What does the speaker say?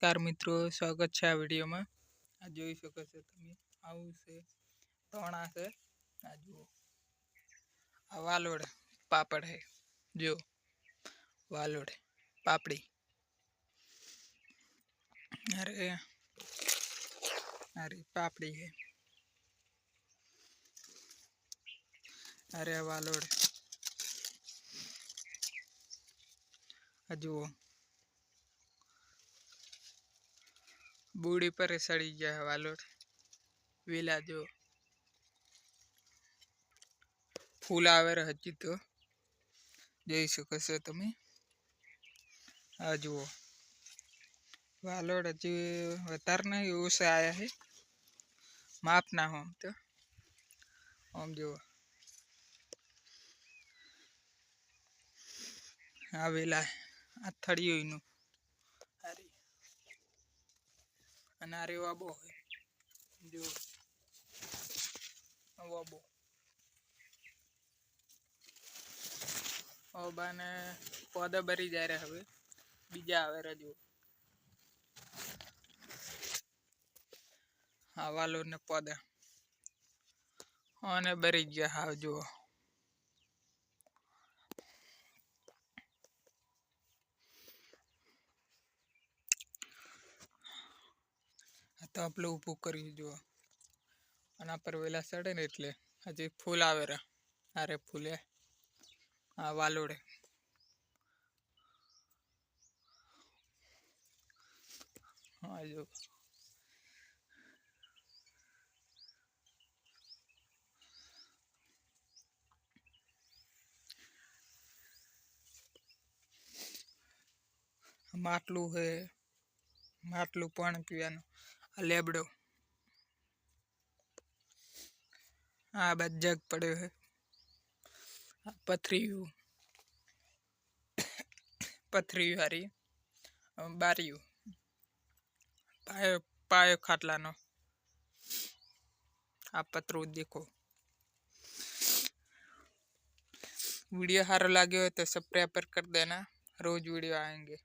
નમસ્કાર મિત્રો, સ્વાગત છે આ વિડીયોમાં. આ જોઈ શકો છો તમે, આવું છે તોણા છે. આ જુઓ, આ વાલોડ પાપડ છે. જો વાલોડ પાપડી. અરે પાપડી है. अरे वालोड जુઓ बूढ़ी पर सड़ी गया है वालोड वेला जो फूल आवे हजी तो જોઈ શકો છો તમે. આ જુઓ વાલોડ હજી વધારે નહીં ઓછા આવ્યા છે. માપ ના હો આમ તો. આમ જુઓ આવેલા આ થળિયું અને આ રેવા બહુ જો વાબો બાને પौधा ભરી જાય રહ્યા. હવે બીજા આવે રહ્યા. જુઓ હા વાલોર ને પौधा અને ભરી ગયા. હા જુઓ તો આપણે ઊભું કર્યું. જુઓ આના પર વેલા ચડે ને એટલે હજી ફૂલ આવે રહ્યા. અરે ફૂલે આ વાલોડે હા જો માટલું હે. માટલું પાણી પીવાનું. આ લેબડો આ બાદ જગ પડ્યો હે. પથરીયું હારી બારીયું પાયો ખાટલાનો. આ પતરું દેખો. वीडियो सारा लगे हो तो सब्सक्राइब कर देना. रोज वीडियो आएंगे.